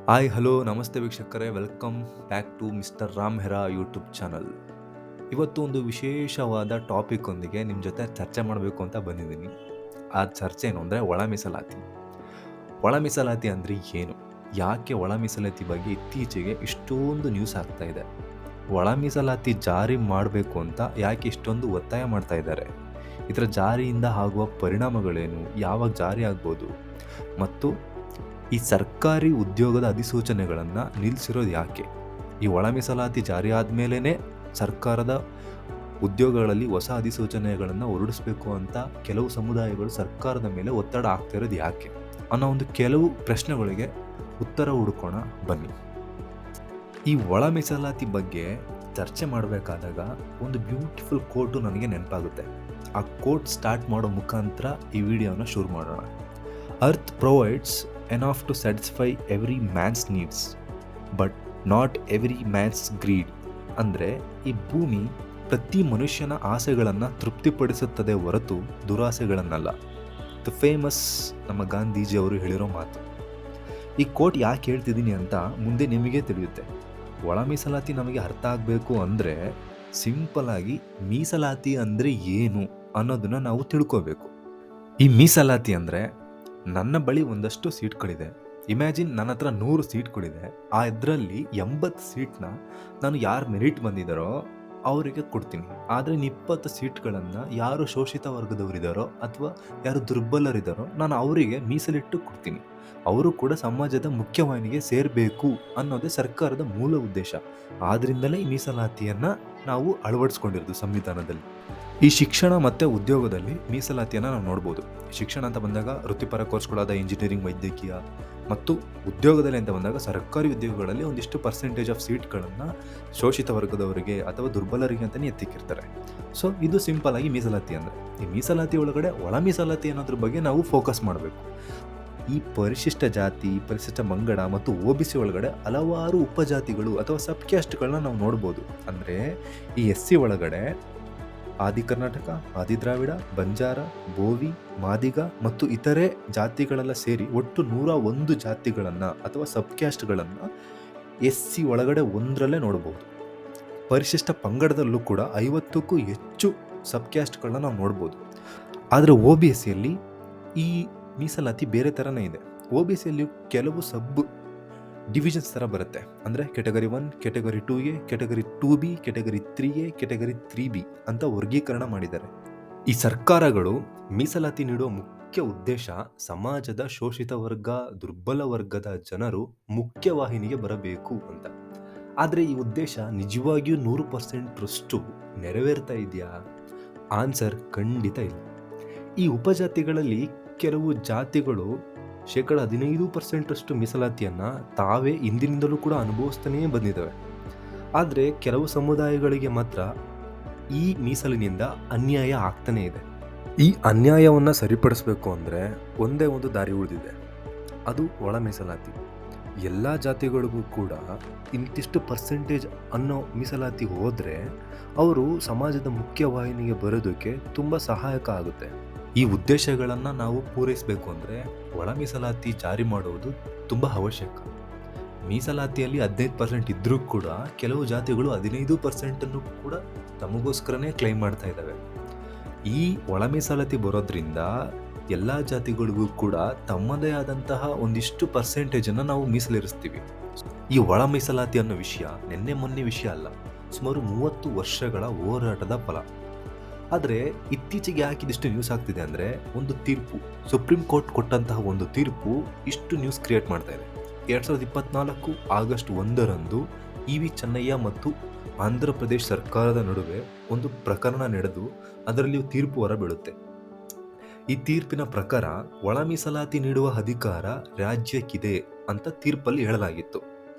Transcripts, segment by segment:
Hi hello ನಮಸ್ತೆ ವೀಕ್ಷಕರೇ, welcome back to mister Ram Hera YouTube channel. ಇವತ್ತು ಒಂದು ವಿಶೇಷವಾದ ಟಾಪಿಕ್ ಒಂದಿಗೆ ನಿಮ್ಮ ಜೊತೆ ಚರ್ಚೆ ಮಾಡಬೇಕು ಅಂತ ಬಂದಿದ್ದೀನಿ. ಆ ಚರ್ಚೆ ಏನು ಅಂದರೆ ಒಳ ಮೀಸಲಾತಿ. ಒಳ ಮೀಸಲಾತಿ ಅಂದರೆ ಏನು? ಯಾಕೆ ಒಳ ಮೀಸಲಾತಿ ಬಗ್ಗೆ ಇತ್ತೀಚೆಗೆ ಇಷ್ಟೊಂದು ನ್ಯೂಸ್ ಆಗ್ತಾ ಇದೆ? ಒಳ ಮೀಸಲಾತಿ ಜಾರಿ ಮಾಡಬೇಕು ಅಂತ ಯಾಕೆ ಇಷ್ಟೊಂದು ಒತ್ತಾಯ ಮಾಡ್ತಾ ಇದ್ದಾರೆ? ಇದರ ಜಾರಿಯಿಂದ ಆಗುವ ಪರಿಣಾಮಗಳೇನು? ಯಾವಾಗ ಜಾರಿ ಆಗ್ಬೋದು? ಮತ್ತು ಈ ಸರ್ಕಾರಿ ಉದ್ಯೋಗದ ಅಧಿಸೂಚನೆಗಳನ್ನು ನಿಲ್ಲಿಸಿರೋದು ಯಾಕೆ? ಈ ಒಳ ಮೀಸಲಾತಿ ಜಾರಿ ಆದಮೇಲೆ ಸರ್ಕಾರದ ಉದ್ಯೋಗಗಳಲ್ಲಿ ಹೊಸ ಅಧಿಸೂಚನೆಗಳನ್ನು ಹೊರಡಿಸ್ಬೇಕು ಅಂತ ಕೆಲವು ಸಮುದಾಯಗಳು ಸರ್ಕಾರದ ಮೇಲೆ ಒತ್ತಡ ಆಗ್ತಾ ಇರೋದು ಯಾಕೆ ಅನ್ನೋ ಒಂದು ಕೆಲವು ಪ್ರಶ್ನೆಗಳಿಗೆ ಉತ್ತರ ಹುಡುಕೋಣ ಬನ್ನಿ. ಈ ಒಳ ಮೀಸಲಾತಿ ಬಗ್ಗೆ ಚರ್ಚೆ ಮಾಡಬೇಕಾದಾಗ ಒಂದು ಬ್ಯೂಟಿಫುಲ್ ಕೋಟು ನನಗೆ ನೆನಪಾಗುತ್ತೆ. ಆ ಕೋಟ್ ಸ್ಟಾರ್ಟ್ ಮಾಡೋ ಮುಖಾಂತರ ಈ ವಿಡಿಯೋನ ಶುರು ಮಾಡೋಣ. Earth provides enough to satisfy every man's needs but not every man's greed. ಅಂದರೆ ಈ ಭೂಮಿ ಪ್ರತಿ ಮನುಷ್ಯನ ಆಸೆಗಳನ್ನು ತೃಪ್ತಿಪಡಿಸುತ್ತದೆ ಹೊರತು ದುರಾಸೆಗಳನ್ನಲ್ಲ. ದ ಫೇಮಸ್ ನಮ್ಮ ಗಾಂಧೀಜಿ ಅವರು ಹೇಳಿರೋ ಮಾತು. ಈ ಕೋಟ್ ಯಾಕೆ ಹೇಳ್ತಿದ್ದೀನಿ ಅಂತ ಮುಂದೆ ನಿಮಗೆ ತಿಳಿಯುತ್ತೆ. ಒಳ ಮೀಸಲಾತಿ ನಮಗೆ ಅರ್ಥ ಆಗಬೇಕು ಅಂದರೆ ಸಿಂಪಲ್ ಆಗಿ ಮೀಸಲಾತಿ ಅಂದರೆ ಏನು ಅನ್ನೋದನ್ನು ನಾವು ತಿಳ್ಕೋಬೇಕು. ಈ ಮೀಸಲಾತಿ ಅಂದರೆ ನನ್ನ ಬಳಿ ಒಂದಷ್ಟು ಸೀಟ್ಗಳಿದೆ. ಇಮ್ಯಾಜಿನ್ ನನ್ನ ಹತ್ರ 100 ಸೀಟ್ಗಳಿದೆ. ಆ ಇದರಲ್ಲಿ 80 ಸೀಟ್ನ ನಾನು ಯಾರು ಮೆರಿಟ್ ಬಂದಿದ್ದಾರೋ ಅವರಿಗೆ ಕೊಡ್ತೀನಿ. ಆದರೆ 20 ಸೀಟ್ಗಳನ್ನು ಯಾರು ಶೋಷಿತ ವರ್ಗದವರಿದ್ದಾರೋ ಅಥವಾ ಯಾರು ದುರ್ಬಲರಿದ್ದಾರೋ ನಾನು ಅವರಿಗೆ ಮೀಸಲಿಟ್ಟು ಕೊಡ್ತೀನಿ. ಅವರು ಕೂಡ ಸಮಾಜದ ಮುಖ್ಯವಾಹಿನಿಗೆ ಸೇರಬೇಕು ಅನ್ನೋದೇ ಸರ್ಕಾರದ ಮೂಲ ಉದ್ದೇಶ. ಆದ್ದರಿಂದಲೇ ಈ ಮೀಸಲಾತಿಯನ್ನು ನಾವು ಅಳವಡಿಸ್ಕೊಂಡಿರೋದು ಸಂವಿಧಾನದಲ್ಲಿ. ಈ ಶಿಕ್ಷಣ ಮತ್ತು ಉದ್ಯೋಗದಲ್ಲಿ ಮೀಸಲಾತಿಯನ್ನು ನಾವು ನೋಡ್ಬೋದು. ಶಿಕ್ಷಣ ಅಂತ ಬಂದಾಗ ವೃತ್ತಿಪರ ಕೋರ್ಸ್ಗಳಾದ ಇಂಜಿನಿಯರಿಂಗ್, ವೈದ್ಯಕೀಯ ಮತ್ತು ಉದ್ಯೋಗದಲ್ಲಿ ಅಂತ ಬಂದಾಗ ಸರ್ಕಾರಿ ಉದ್ಯೋಗಗಳಲ್ಲಿ ಒಂದಿಷ್ಟು ಪರ್ಸೆಂಟೇಜ್ ಆಫ್ ಸೀಟ್ಗಳನ್ನು ಶೋಷಿತ ವರ್ಗದವರಿಗೆ ಅಥವಾ ದುರ್ಬಲರಿಗೆ ಅಂತಲೇ ಎತ್ತಿಕ್ಕಿರ್ತಾರೆ. ಸೊ ಇದು ಸಿಂಪಲ್ ಆಗಿ ಮೀಸಲಾತಿ ಅಂದರೆ. ಈ ಮೀಸಲಾತಿ ಒಳಗಡೆ ಒಳ ಮೀಸಲಾತಿ ಅನ್ನೋದ್ರ ಬಗ್ಗೆ ನಾವು ಫೋಕಸ್ ಮಾಡಬೇಕು. ಈ ಪರಿಶಿಷ್ಟ ಜಾತಿ, ಪರಿಶಿಷ್ಟ ಪಂಗಡ ಮತ್ತು OBC ಒಳಗಡೆ ಹಲವಾರು ಉಪಜಾತಿಗಳು ಅಥವಾ ಸಬ್ ಕ್ಯಾಸ್ಟ್ಗಳನ್ನ ನಾವು ನೋಡ್ಬೋದು. ಅಂದರೆ ಈ SC ಒಳಗಡೆ ಆದಿ ಕರ್ನಾಟಕ, ಆದಿ ದ್ರಾವಿಡ, ಬಂಜಾರ, ಬೋವಿ, ಮಾದಿಗ ಮತ್ತು ಇತರೆ ಜಾತಿಗಳೆಲ್ಲ ಸೇರಿ ಒಟ್ಟು 101 ಜಾತಿಗಳನ್ನು ಅಥವಾ ಸಬ್ ಕ್ಯಾಸ್ಟ್ಗಳನ್ನು SC ಒಳಗಡೆ ಒಂದರಲ್ಲೇ ನೋಡಬಹುದು. ಪರಿಶಿಷ್ಟ ಪಂಗಡದಲ್ಲೂ ಕೂಡ 50ಕ್ಕೂ ಹೆಚ್ಚು ಸಬ್ ಕ್ಯಾಸ್ಟ್ಗಳನ್ನ ನಾವು ನೋಡ್ಬೋದು. ಆದರೆ OBCಯಲ್ಲಿ ಈ ಮೀಸಲಾತಿ ಬೇರೆ ಥರನೇ ಇದೆ. OBCಯಲ್ಲಿ ಕೆಲವು ಸಬ್ ಡಿವಿಷನ್ಸ್ ಥರ ಬರುತ್ತೆ. ಅಂದರೆ category 1, category 2A, category 2B, category 3A, category 3B ಅಂತ ವರ್ಗೀಕರಣ ಮಾಡಿದ್ದಾರೆ. ಈ ಸರ್ಕಾರಗಳು ಮೀಸಲಾತಿ ನೀಡುವ ಮುಖ್ಯ ಉದ್ದೇಶ ಸಮಾಜದ ಶೋಷಿತ ವರ್ಗ, ದುರ್ಬಲ ವರ್ಗದ ಜನರು ಮುಖ್ಯವಾಹಿನಿಗೆ ಬರಬೇಕು ಅಂತ. ಆದರೆ ಈ ಉದ್ದೇಶ ನಿಜವಾಗಿಯೂ 100%ರಷ್ಟು ನೆರವೇರ್ತಾ ಇದೆಯಾ? ಆನ್ಸರ್ ಖಂಡಿತ ಇಲ್ಲ. ಈ ಉಪಜಾತಿಗಳಲ್ಲಿ ಕೆಲವು ಜಾತಿಗಳು 15% ಮೀಸಲಾತಿಯನ್ನು ತಾವೇ ಹಿಂದಿನಿಂದಲೂ ಕೂಡ ಅನುಭವಿಸ್ತಾನೇ ಬಂದಿದ್ದಾವೆ. ಆದರೆ ಕೆಲವು ಸಮುದಾಯಗಳಿಗೆ ಮಾತ್ರ ಈ ಮೀಸಲಿನಿಂದ ಅನ್ಯಾಯ ಆಗ್ತಾನೇ ಇದೆ. ಈ ಅನ್ಯಾಯವನ್ನು ಸರಿಪಡಿಸಬೇಕು ಅಂದರೆ ಒಂದೇ ಒಂದು ದಾರಿ ಉಳಿದಿದೆ, ಅದು ಒಳ ಮೀಸಲಾತಿ. ಎಲ್ಲ ಜಾತಿಗಳಿಗೂ ಕೂಡ ಇಂತಿಷ್ಟು ಪರ್ಸೆಂಟೇಜ್ ಅನ್ನೋ ಮೀಸಲಾತಿ ಹೋದರೆ ಅವರು ಸಮಾಜದ ಮುಖ್ಯವಾಹಿನಿಗೆ ಬರೋದಕ್ಕೆ ತುಂಬ ಸಹಾಯಕ ಆಗುತ್ತೆ. ಈ ಉದ್ದೇಶಗಳನ್ನು ನಾವು ಪೂರೈಸಬೇಕು ಅಂದರೆ ಒಳ ಮೀಸಲಾತಿ ಜಾರಿ ಮಾಡುವುದು ತುಂಬ ಅವಶ್ಯಕ. ಮೀಸಲಾತಿಯಲ್ಲಿ 15% ಇದ್ದರೂ ಕೂಡ ಕೆಲವು ಜಾತಿಗಳು 15% ಕೂಡ ತಮಗೋಸ್ಕರನೇ ಕ್ಲೈಮ್ ಮಾಡ್ತಾ ಇದ್ದಾವೆ. ಈ ಒಳ ಮೀಸಲಾತಿ ಬರೋದ್ರಿಂದ ಎಲ್ಲ ಜಾತಿಗಳಿಗೂ ಕೂಡ ತಮ್ಮದೇ ಆದಂತಹ ಒಂದಿಷ್ಟು ಪರ್ಸೆಂಟೇಜನ್ನು ನಾವು ಮೀಸಲಿರಿಸ್ತೀವಿ. ಈ ಒಳ ಮೀಸಲಾತಿ ಅನ್ನೋ ವಿಷಯ ನಿನ್ನೆ ಮೊನ್ನೆ ವಿಷಯ ಅಲ್ಲ, ಸುಮಾರು 30 ವರ್ಷಗಳ ಹೋರಾಟದ ಫಲ. ಆದರೆ ಇತ್ತೀಚೆಗೆ ಯಾಕೆ ಇದಿಷ್ಟು ನ್ಯೂಸ್ ಆಗ್ತಿದೆ ಅಂದರೆ ಒಂದು ತೀರ್ಪು, ಸುಪ್ರೀಂ ಕೋರ್ಟ್ ಕೊಟ್ಟಂತಹ ಒಂದು ತೀರ್ಪು ಇಷ್ಟು ನ್ಯೂಸ್ ಕ್ರಿಯೇಟ್ ಮಾಡ್ತಾ ಇದೆ. 2024 ಆಗಸ್ಟ್ 1ರಂದು EV ಚೆನ್ನಯ್ಯ ಮತ್ತು ಆಂಧ್ರ ಪ್ರದೇಶ ಸರ್ಕಾರದ ನಡುವೆ ಒಂದು ಪ್ರಕರಣ ನಡೆದು ಅದರಲ್ಲಿ ತೀರ್ಪು ಹೊರಬೀಳುತ್ತೆ. ಈ ತೀರ್ಪಿನ ಪ್ರಕಾರ ಒಳ ಮೀಸಲಾತಿ ನೀಡುವ ಅಧಿಕಾರ ರಾಜ್ಯಕ್ಕಿದೆ ಅಂತ ತೀರ್ಪಲ್ಲಿ ಹೇಳಲಾಗಿತ್ತು.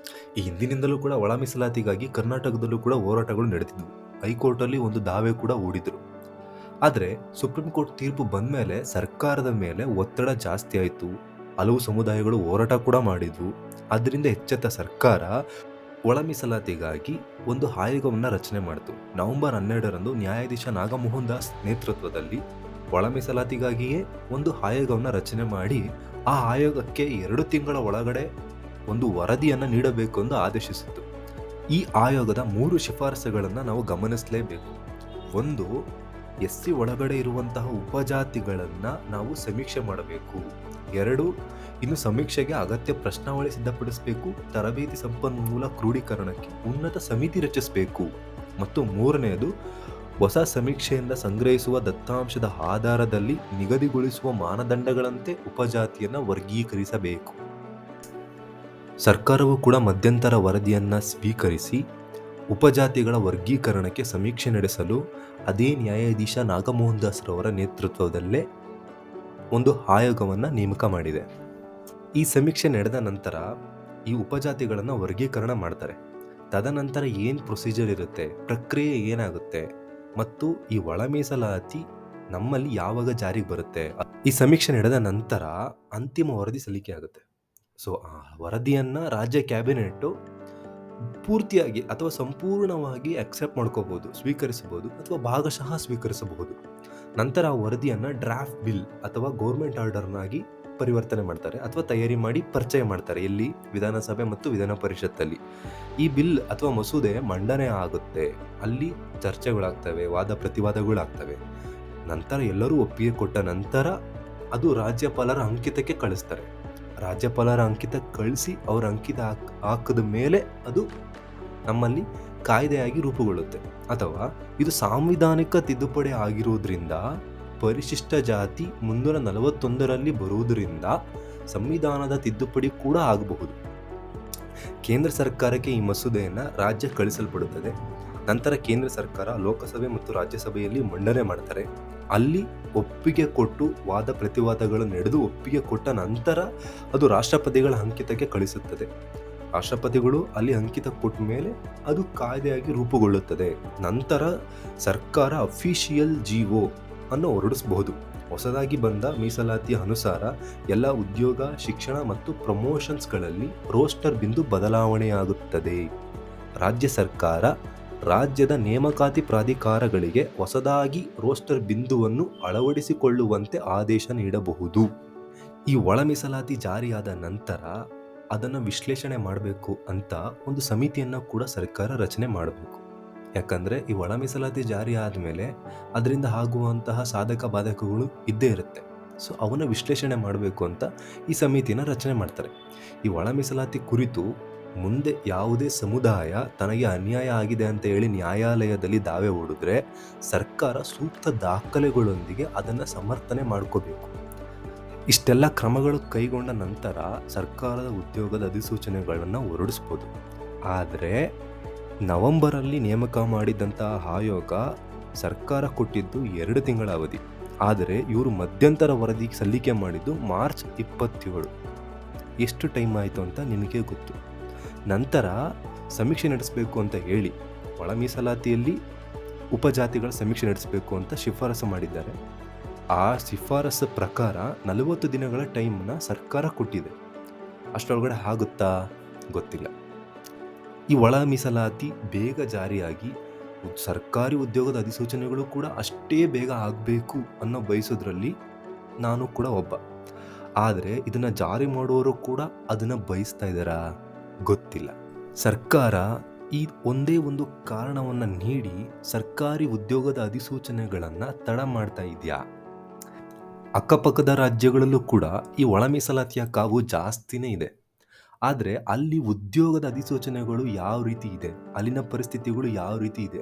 ಈ ಹಿಂದಿನಿಂದಲೂ ಕೂಡ ಒಳ ಮೀಸಲಾತಿಗಾಗಿ ಕರ್ನಾಟಕದಲ್ಲೂ ಕೂಡ ಹೋರಾಟಗಳು ನಡೆದಿದ್ವು. ಹೈಕೋರ್ಟಲ್ಲಿ ಒಂದು ದಾವೆ ಕೂಡ ಹೂಡಿದ್ರು. ಆದರೆ ಸುಪ್ರೀಂ ಕೋರ್ಟ್ ತೀರ್ಪು ಬಂದ ಮೇಲೆ ಸರ್ಕಾರದ ಮೇಲೆ ಒತ್ತಡ ಜಾಸ್ತಿ ಆಯಿತು. ಹಲವು ಸಮುದಾಯಗಳು ಹೋರಾಟ ಕೂಡ ಮಾಡಿದ್ವು. ಅದರಿಂದ ಎಚ್ಚೆತ್ತ ಸರ್ಕಾರ ಒಳ ಮೀಸಲಾತಿಗಾಗಿ ಒಂದು ಆಯೋಗವನ್ನು ರಚನೆ ಮಾಡಿತು. ನವೆಂಬರ್ 12ರಂದು ನ್ಯಾಯಾಧೀಶ ನಾಗಮೋಹನ್ ದಾಸ್ ನೇತೃತ್ವದಲ್ಲಿ ಒಳ ಮೀಸಲಾತಿಗಾಗಿಯೇ ಒಂದು ಆಯೋಗವನ್ನು ರಚನೆ ಮಾಡಿ ಆ ಆಯೋಗಕ್ಕೆ 2 ತಿಂಗಳ ಒಳಗಡೆ ಒಂದು ವರದಿಯನ್ನು ನೀಡಬೇಕು ಎಂದು ಆದೇಶಿಸಿತು. ಈ ಆಯೋಗದ 3 ಶಿಫಾರಸುಗಳನ್ನು ನಾವು ಗಮನಿಸಲೇಬೇಕು. ಒಂದು, SC ಒಳಗಡೆ ಇರುವಂತಹ ಉಪಜಾತಿಗಳನ್ನು ನಾವು ಸಮೀಕ್ಷೆ ಮಾಡಬೇಕು. 2, ಇನ್ನು ಸಮೀಕ್ಷೆಗೆ ಅಗತ್ಯ ಪ್ರಶ್ನಾವಳಿ ಸಿದ್ಧಪಡಿಸಬೇಕು. ತರಬೇತಿ ಸಂಪನ್ಮೂಲ ಕ್ರೋಢೀಕರಣಕ್ಕೆ ಉನ್ನತ ಸಮಿತಿ ರಚಿಸಬೇಕು. ಮತ್ತು 3ನೇದು, ಹೊಸ ಸಮೀಕ್ಷೆಯಿಂದ ಸಂಗ್ರಹಿಸುವ ದತ್ತಾಂಶದ ಆಧಾರದಲ್ಲಿ ನಿಗದಿಗೊಳಿಸುವ ಮಾನದಂಡಗಳಂತೆ ಉಪಜಾತಿಯನ್ನು ವರ್ಗೀಕರಿಸಬೇಕು. ಸರ್ಕಾರವು ಕೂಡ ಮಧ್ಯಂತರ ವರದಿಯನ್ನು ಸ್ವೀಕರಿಸಿ ಉಪಜಾತಿಗಳ ವರ್ಗೀಕರಣಕ್ಕೆ ಸಮೀಕ್ಷೆ ನಡೆಸಲು ಅದೇ ನ್ಯಾಯಾಧೀಶ ನಾಗಮೋಹನ್ ದಾಸ್ರವರ ನೇತೃತ್ವದಲ್ಲೇ ಒಂದು ಆಯೋಗವನ್ನು ನೇಮಕ ಮಾಡಿದೆ. ಈ ಸಮೀಕ್ಷೆ ನಡೆದ ನಂತರ ಈ ಉಪಜಾತಿಗಳನ್ನು ವರ್ಗೀಕರಣ ಮಾಡ್ತಾರೆ. ತದನಂತರ ಏನು ಪ್ರೊಸೀಜರ್ ಇರುತ್ತೆ, ಪ್ರಕ್ರಿಯೆ ಏನಾಗುತ್ತೆ ಮತ್ತು ಈ ಒಳ ಮೀಸಲಾತಿ ನಮ್ಮಲ್ಲಿ ಯಾವಾಗ ಜಾರಿಗೆ ಬರುತ್ತೆ, ಈ ಸಮೀಕ್ಷೆ ನಡೆದ ನಂತರ ಅಂತಿಮ ವರದಿ ಸಲ್ಲಿಕೆ ಆಗುತ್ತೆ. ಸೊ ಆ ವರದಿಯನ್ನು ರಾಜ್ಯ ಕ್ಯಾಬಿನೆಟ್ಟು ಪೂರ್ತಿಯಾಗಿ ಅಥವಾ ಸಂಪೂರ್ಣವಾಗಿ ಅಕ್ಸೆಪ್ಟ್ ಮಾಡ್ಕೋಬಹುದು, ಸ್ವೀಕರಿಸಬಹುದು ಅಥವಾ ಭಾಗಶಃ ಸ್ವೀಕರಿಸಬಹುದು. ನಂತರ ಆ ವರದಿಯನ್ನು ಡ್ರಾಫ್ಟ್ ಬಿಲ್ ಅಥವಾ ಗೌರ್ಮೆಂಟ್ ಆರ್ಡರ್ನಾಗಿ ಪರಿವರ್ತನೆ ಮಾಡ್ತಾರೆ ಅಥವಾ ತಯಾರಿ ಮಾಡಿ ಪರಿಚಯ ಮಾಡ್ತಾರೆ. ಎಲ್ಲಿ? ವಿಧಾನಸಭೆ ಮತ್ತು ವಿಧಾನ ಪರಿಷತ್ತಲ್ಲಿ. ಈ ಬಿಲ್ ಅಥವಾ ಮಸೂದೆ ಮಂಡನೆ ಆಗುತ್ತೆ. ಅಲ್ಲಿ ಚರ್ಚೆಗಳಾಗ್ತವೆ, ವಾದ ಪ್ರತಿವಾದಗಳಾಗ್ತವೆ. ನಂತರ ಎಲ್ಲರೂ ಒಪ್ಪಿಗೆ ಕೊಟ್ಟ ನಂತರ ಅದು ರಾಜ್ಯಪಾಲರ ಅಂಕಿತಕ್ಕೆ ಕಳಿಸ್ತಾರೆ. ರಾಜ್ಯಪಾಲರ ಅಂಕಿತ ಕಳಿಸಿ ಅವರ ಅಂಕಿತ ಹಾಕಿದ ಮೇಲೆ ಅದು ನಮ್ಮಲ್ಲಿ ಕಾಯ್ದೆಯಾಗಿ ರೂಪುಗೊಳ್ಳುತ್ತೆ. ಅಥವಾ ಇದು ಸಾಂವಿಧಾನಿಕ ತಿದ್ದುಪಡಿ ಆಗಿರುವುದರಿಂದ ಪರಿಶಿಷ್ಟ ಜಾತಿ 341ರಲ್ಲಿ ಬರುವುದರಿಂದ ಸಂವಿಧಾನದ ತಿದ್ದುಪಡಿ ಕೂಡ ಆಗಬಹುದು. ಕೇಂದ್ರ ಸರ್ಕಾರಕ್ಕೆ ಈ ಮಸೂದೆಯನ್ನು ರಾಜ್ಯ ಕಳಿಸಲ್ಪಡುತ್ತದೆ. ನಂತರ ಕೇಂದ್ರ ಸರ್ಕಾರ ಲೋಕಸಭೆ ಮತ್ತು ರಾಜ್ಯಸಭೆಯಲ್ಲಿ ಮಂಡನೆ ಮಾಡ್ತಾರೆ. ಅಲ್ಲಿ ಒಪ್ಪಿಗೆ ಕೊಟ್ಟು ವಾದ ಪ್ರತಿವಾದಗಳು ನಡೆದು ಒಪ್ಪಿಗೆ ಕೊಟ್ಟ ನಂತರ ಅದು ರಾಷ್ಟ್ರಪತಿಗಳ ಅಂಕಿತಕ್ಕೆ ಕಳಿಸುತ್ತದೆ. ರಾಷ್ಟ್ರಪತಿಗಳು ಅಲ್ಲಿ ಅಂಕಿತ ಕೊಟ್ಟ ಮೇಲೆ ಅದು ಕಾಯ್ದೆಯಾಗಿ ರೂಪುಗೊಳ್ಳುತ್ತದೆ. ನಂತರ ಸರ್ಕಾರ ಅಫಿಷಿಯಲ್ GO ಅನ್ನು ಹೊರಡಿಸಬಹುದು. ಹೊಸದಾಗಿ ಬಂದ ಮೀಸಲಾತಿಯ ಅನುಸಾರ ಎಲ್ಲ ಉದ್ಯೋಗ, ಶಿಕ್ಷಣ ಮತ್ತು ಪ್ರಮೋಷನ್ಸ್ಗಳಲ್ಲಿ ರೋಸ್ಟರ್ ಬಿಂದು ಬದಲಾವಣೆಯಾಗುತ್ತದೆ. ರಾಜ್ಯ ಸರ್ಕಾರ ರಾಜ್ಯದ ನೇಮಕಾತಿ ಪ್ರಾಧಿಕಾರಗಳಿಗೆ ಹೊಸದಾಗಿ ರೋಸ್ಟರ್ ಬಿಂದುವನ್ನು ಅಳವಡಿಸಿಕೊಳ್ಳುವಂತೆ ಆದೇಶ ನೀಡಬಹುದು. ಈ ಒಳ ಮೀಸಲಾತಿ ಜಾರಿಯಾದ ನಂತರ ಅದನ್ನು ವಿಶ್ಲೇಷಣೆ ಮಾಡಬೇಕು ಅಂತ ಒಂದು ಸಮಿತಿಯನ್ನು ಕೂಡ ಸರ್ಕಾರ ರಚನೆ ಮಾಡಬೇಕು. ಯಾಕಂದರೆ ಈ ಒಳ ಮೀಸಲಾತಿ ಜಾರಿ ಆದಮೇಲೆ ಅದರಿಂದ ಆಗುವಂತಹ ಸಾಧಕ ಬಾಧಕಗಳು ಇದ್ದೇ ಇರುತ್ತೆ. ಸೊ ಅವನ್ನ ವಿಶ್ಲೇಷಣೆ ಮಾಡಬೇಕು ಅಂತ ಈ ಸಮಿತಿಯನ್ನು ರಚನೆ ಮಾಡ್ತಾರೆ. ಈ ಒಳ ಮೀಸಲಾತಿ ಕುರಿತು ಮುಂದೆ ಯಾವುದೇ ಸಮುದಾಯ ತನಗೆ ಅನ್ಯಾಯ ಆಗಿದೆ ಅಂತ ಹೇಳಿ ನ್ಯಾಯಾಲಯದಲ್ಲಿ ದಾವೆ ಹೂಡಿದ್ರೆ ಸರ್ಕಾರ ಸೂಕ್ತ ದಾಖಲೆಗಳೊಂದಿಗೆ ಅದನ್ನು ಸಮರ್ಥನೆ ಮಾಡ್ಕೋಬೇಕು. ಇಷ್ಟೆಲ್ಲ ಕ್ರಮಗಳು ಕೈಗೊಂಡ ನಂತರ ಸರ್ಕಾರದ ಉದ್ಯೋಗದ ಅಧಿಸೂಚನೆಗಳನ್ನು ಹೊರಡಿಸ್ಬೋದು. ಆದರೆ ನವೆಂಬರಲ್ಲಿ ನೇಮಕ ಮಾಡಿದಂತಹ ಆಯೋಗ ಸರ್ಕಾರ ಕೊಟ್ಟಿದ್ದು 2 ತಿಂಗಳ ಅವಧಿ. ಆದರೆ ಇವರು ಮಧ್ಯಂತರ ವರದಿ ಸಲ್ಲಿಕೆ ಮಾಡಿದ್ದು ಮಾರ್ಚ್ 27. ಎಷ್ಟು ಟೈಮ್ ಆಯಿತು ಅಂತ ನಿಮಗೆ ಗೊತ್ತು. ನಂತರ ಸಮೀಕ್ಷೆ ನಡೆಸಬೇಕು ಅಂತ ಹೇಳಿ ಒಳ ಮೀಸಲಾತಿಯಲ್ಲಿ ಉಪಜಾತಿಗಳ ಸಮೀಕ್ಷೆ ನಡೆಸಬೇಕು ಅಂತ ಶಿಫಾರಸು ಮಾಡಿದ್ದಾರೆ. ಆ ಶಿಫಾರಸು ಪ್ರಕಾರ 40 ದಿನಗಳ ಟೈಮನ್ನು ಸರ್ಕಾರ ಕೊಟ್ಟಿದೆ. ಅಷ್ಟರೊಳಗಡೆ ಆಗುತ್ತಾ ಗೊತ್ತಿಲ್ಲ. ಈ ಒಳ ಮೀಸಲಾತಿ ಬೇಗ ಜಾರಿಯಾಗಿ ಸರ್ಕಾರಿ ಉದ್ಯೋಗದ ಅಧಿಸೂಚನೆಗಳು ಕೂಡ ಅಷ್ಟೇ ಬೇಗ ಆಗಬೇಕು ಅನ್ನೋ ಬಯಸೋದ್ರಲ್ಲಿ ನಾನು ಕೂಡ ಒಬ್ಬ. ಆದರೆ ಇದನ್ನು ಜಾರಿ ಮಾಡುವವರು ಕೂಡ ಅದನ್ನು ಬಯಸ್ತಾ ಇದ್ದಾರಾ ಗೊತ್ತಿಲ್ಲ. ಸರ್ಕಾರ ಈ ಒಂದೇ ಒಂದು ಕಾರಣವನ್ನು ನೀಡಿ ಸರ್ಕಾರಿ ಉದ್ಯೋಗದ ಅಧಿಸೂಚನೆಗಳನ್ನು ತಡ ಮಾಡ್ತಾ ಇದೆಯಾ? ಅಕ್ಕಪಕ್ಕದ ರಾಜ್ಯಗಳಲ್ಲೂ ಕೂಡ ಈ ಒಳ ಮೀಸಲಾತಿಯ ಕಾವು ಜಾಸ್ತಿನೇ ಇದೆ. ಆದರೆ ಅಲ್ಲಿ ಉದ್ಯೋಗದ ಅಧಿಸೂಚನೆಗಳು ಯಾವ ರೀತಿ ಇದೆ, ಅಲ್ಲಿನ ಪರಿಸ್ಥಿತಿಗಳು ಯಾವ ರೀತಿ ಇದೆ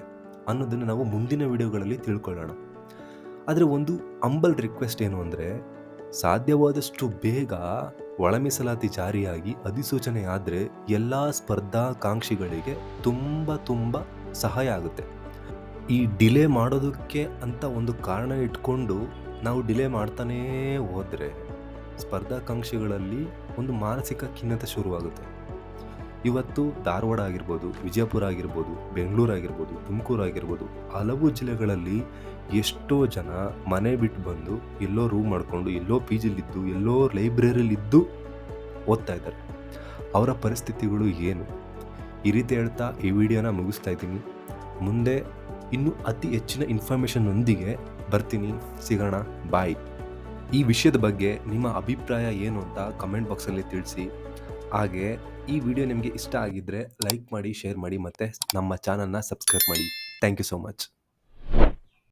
ಅನ್ನೋದನ್ನು ನಾವು ಮುಂದಿನ ವಿಡಿಯೋಗಳಲ್ಲಿ ತಿಳ್ಕೊಳ್ಳೋಣ. ಆದರೆ ಒಂದು ಹಂಬಲ್ ರಿಕ್ವೆಸ್ಟ್ ಏನು ಅಂದರೆ, ಸಾಧ್ಯವಾದಷ್ಟು ಬೇಗ ಒಳ ಮೀಸಲಾತಿ ಜಾರಿಯಾಗಿ ಅಧಿಸೂಚನೆ ಆದರೆ ಎಲ್ಲ ಸ್ಪರ್ಧಾಕಾಂಕ್ಷಿಗಳಿಗೆ ತುಂಬ ಸಹಾಯ ಆಗುತ್ತೆ. ಈ ಡಿಲೇ ಮಾಡೋದಕ್ಕೆ ಅಂತ ಒಂದು ಕಾರಣ ಇಟ್ಕೊಂಡು ನಾವು ಡಿಲೇ ಮಾಡ್ತಾನೇ ಹೋದರೆ ಸ್ಪರ್ಧಾಕಾಂಕ್ಷಿಗಳಲ್ಲಿ ಒಂದು ಮಾನಸಿಕ ಖಿನ್ನತೆ ಶುರುವಾಗುತ್ತೆ. ಇವತ್ತು ಧಾರವಾಡ ಆಗಿರ್ಬೋದು, ವಿಜಯಪುರ ಆಗಿರ್ಬೋದು, ಬೆಂಗಳೂರು ಆಗಿರ್ಬೋದು, ತುಮಕೂರು ಆಗಿರ್ಬೋದು, ಹಲವು ಜಿಲ್ಲೆಗಳಲ್ಲಿ ಎಷ್ಟೋ ಜನ ಮನೆ ಬಿಟ್ಟು ಬಂದು ಎಲ್ಲೋ ರೂಮ್ ಮಾಡಿಕೊಂಡು, ಎಲ್ಲೋ PGಲಿದ್ದು, ಎಲ್ಲೋ ಲೈಬ್ರರಿಲಿದ್ದು ಓದ್ತಾ ಇದ್ದಾರೆ. ಅವರ ಪರಿಸ್ಥಿತಿಗಳು ಏನು? ಈ ರೀತಿ ಹೇಳ್ತಾ ಈ ವಿಡಿಯೋನ ಮುಗಿಸ್ತಾ ಇದ್ದೀನಿ. ಮುಂದೆ ಇನ್ನೂ ಅತಿ ಹೆಚ್ಚಿನ ಇನ್ಫಾರ್ಮೇಷನ್ನೊಂದಿಗೆ ಬರ್ತೀನಿ. ಸಿಗೋಣ. ಬಾಯ್. ಈ ವಿಷಯದ ಬಗ್ಗೆ ನಿಮ್ಮ ಅಭಿಪ್ರಾಯ ಏನು ಅಂತ ಕಮೆಂಟ್ ಬಾಕ್ಸಲ್ಲಿ ತಿಳಿಸಿ. ಹಾಗೆ ಈ ವಿಡಿಯೋ ನಿಮಗೆ ಇಷ್ಟ ಆಗಿದ್ದರೆ ಲೈಕ್ ಮಾಡಿ, ಶೇರ್ ಮಾಡಿ ಮತ್ತು ನಮ್ಮ ಚಾನಲ್‌ನ ಸಬ್ಸ್ಕ್ರೈಬ್ ಮಾಡಿ. Thank you so much.